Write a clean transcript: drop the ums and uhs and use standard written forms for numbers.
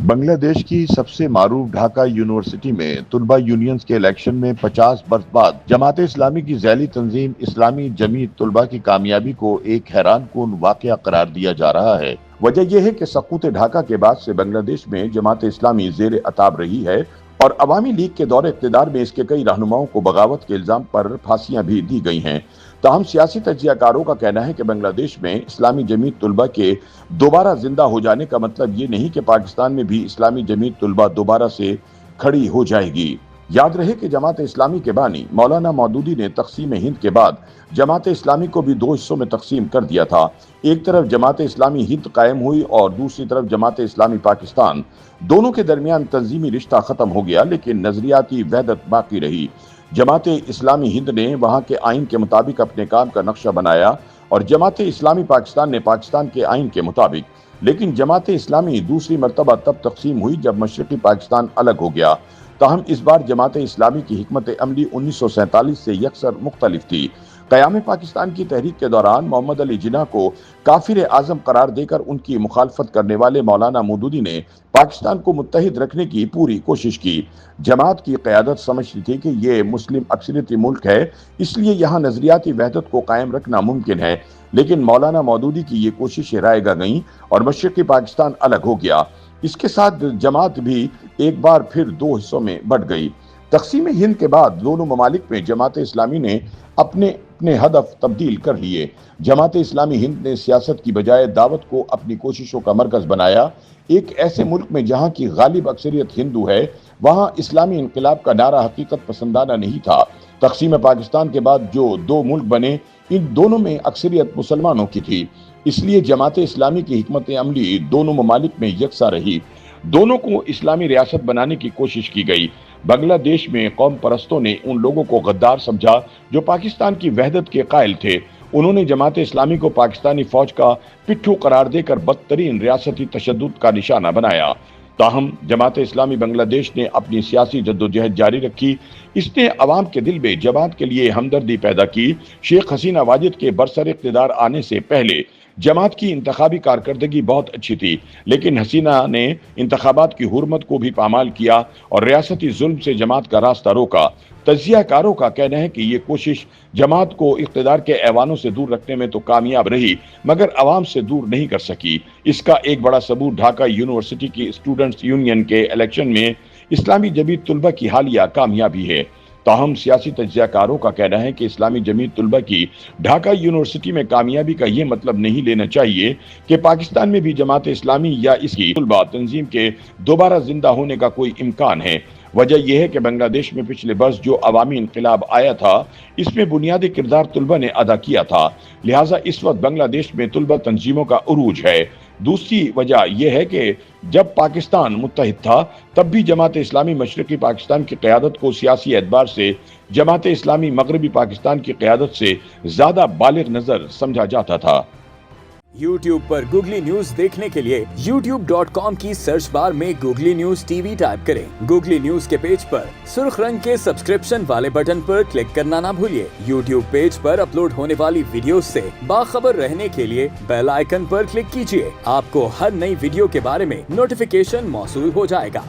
بنگلہ دیش کی سب سے معروف ڈھاکہ یونیورسٹی میں طلبہ یونینز کے الیکشن میں 50 برس بعد جماعت اسلامی کی ذیلی تنظیم اسلامی جمیت طلبہ کی کامیابی کو ایک حیران کن واقعہ قرار دیا جا رہا ہے۔ وجہ یہ ہے کہ سقوط ڈھاکہ کے بعد سے بنگلہ دیش میں جماعت اسلامی زیر عتاب رہی ہے اور عوامی لیگ کے دور اقتدار میں اس کے کئی رہنماؤں کو بغاوت کے الزام پر پھانسیاں بھی دی گئی ہیں۔ تاہم سیاسی تجزیہ کاروں کا کہنا ہے کہ بنگلہ دیش میں اسلامی جمیت طلبہ کے دوبارہ زندہ ہو جانے کا مطلب یہ نہیں کہ پاکستان میں بھی اسلامی جمیت طلبہ دوبارہ سے کھڑی ہو جائے گی۔ یاد رہے کہ جماعت اسلامی کے بانی مولانا مودودی نے تقسیم ہند کے بعد جماعت اسلامی کو بھی دو حصوں میں تقسیم کر دیا تھا۔ ایک طرف جماعت اسلامی ہند قائم ہوئی اور دوسری طرف جماعت اسلامی پاکستان۔ دونوں کے درمیان تنظیمی رشتہ ختم ہو گیا لیکن نظریاتی وحدت باقی رہی۔ جماعت اسلامی ہند نے وہاں کے آئین کے مطابق اپنے کام کا نقشہ بنایا اور جماعت اسلامی پاکستان نے پاکستان کے آئین کے مطابق۔ لیکن جماعت اسلامی دوسری مرتبہ تب تقسیم ہوئی جب مشرقی پاکستان الگ ہو گیا۔ تاہم اس بار جماعت اسلامی کی حکمت عملی 1947 سے یکسر مختلف تھی۔ قیام پاکستان کی تحریک کے دوران محمد علی جناح کو کافر اعظم قرار دے کر ان کی مخالفت کرنے والے مولانا مودودی نے پاکستان کو متحد رکھنے کی پوری کوشش کی۔ جماعت کی قیادت سمجھتی تھی کہ یہ مسلم اکثریتی ملک ہے، اس لیے یہاں نظریاتی وحدت کو قائم رکھنا ممکن ہے، لیکن مولانا مودودی کی یہ کوششیں رائے گاہ گئیں اور مشرقی پاکستان الگ ہو گیا۔ اس کے ساتھ جماعت بھی ایک بار پھر دو حصوں میں بٹ گئی۔ تقسیم ہند کے بعد دونوں ممالک میں جماعت اسلامی نے اپنے ہدف تبدیل کر لیے۔ جماعت اسلامی ہند نے سیاست کی بجائے دعوت کو اپنی کوششوں کا مرکز بنایا۔ ایک ایسے ملک میں جہاں کی غالب اکثریت ہندو ہے، وہاں اسلامی انقلاب کا نعرہ حقیقت پسندانہ نہیں تھا۔ تقسیم پاکستان کے بعد جو دو ملک بنے، ان دونوں میں اکثریت مسلمانوں کی تھی، اس لیے جماعت اسلامی کی حکمت عملی دونوں ممالک میں یکساں رہی۔ دونوں کو اسلامی ریاست بنانے کی کوشش کی گئی۔ بنگلہ دیش میں قوم پرستوں نے ان لوگوں کو غدار سمجھا جو پاکستان کی وحدت کے قائل تھے۔ انہوں نے جماعت اسلامی کو پاکستانی فوج کا پٹھو قرار دے کر بدترین ریاستی تشدد کا نشانہ بنایا۔ تاہم جماعت اسلامی بنگلہ دیش نے اپنی سیاسی جدوجہد جاری رکھی۔ اس نے عوام کے دل میں جماعت کے لیے ہمدردی پیدا کی۔ شیخ حسینہ واجد کے برسر اقتدار آنے سے پہلے جماعت کی انتخابی کارکردگی بہت اچھی تھی، لیکن حسینہ نے انتخابات کی حرمت کو بھی پامال کیا اور ریاستی ظلم سے جماعت کا راستہ روکا۔ تجزیہ کاروں کا کہنا ہے کہ یہ کوشش جماعت کو اقتدار کے ایوانوں سے دور رکھنے میں تو کامیاب رہی، مگر عوام سے دور نہیں کر سکی۔ اس کا ایک بڑا ثبوت ڈھاکہ یونیورسٹی کی اسٹوڈنٹس یونین کے الیکشن میں اسلامی جمیت طلبہ کی حالیہ کامیابی ہے۔ تاہم سیاسی تجزیہ کاروں کا کہنا ہے کہ اسلامی جمیت طلبہ کی ڈھاکہ یونیورسٹی میں کامیابی کا یہ مطلب نہیں لینا چاہیے کہ پاکستان میں بھی جماعت اسلامی یا اس کی طلبہ تنظیم کے دوبارہ زندہ ہونے کا کوئی امکان ہے۔ وجہ یہ ہے کہ بنگلہ دیش میں پچھلے برس جو عوامی انقلاب آیا تھا، اس میں بنیادی کردار طلبہ نے ادا کیا تھا، لہٰذا اس وقت بنگلہ دیش میں طلبہ تنظیموں کا عروج ہے۔ دوسری وجہ یہ ہے کہ جب پاکستان متحد تھا تب بھی جماعت اسلامی مشرقی پاکستان کی قیادت کو سیاسی اعتبار سے جماعت اسلامی مغربی پاکستان کی قیادت سے زیادہ بالغ نظر سمجھا جاتا تھا۔ YouTube پر گوگلی نیوز دیکھنے کے لیے youtube.com کی سرچ بار میں googly news T V type کریں۔ گوگلی نیوز کے پیج پر سرخ رنگ کے سبسکرپشن والے بٹن پر کلک کرنا نہ بھولیے۔ YouTube پیج پر اپلوڈ ہونے والی ویڈیوز سے باخبر رہنے کے لیے بیل آئیکن پر کلک کیجیے۔ آپ کو ہر نئی ویڈیو کے بارے میں نوٹیفیکیشن موصول ہو جائے گا۔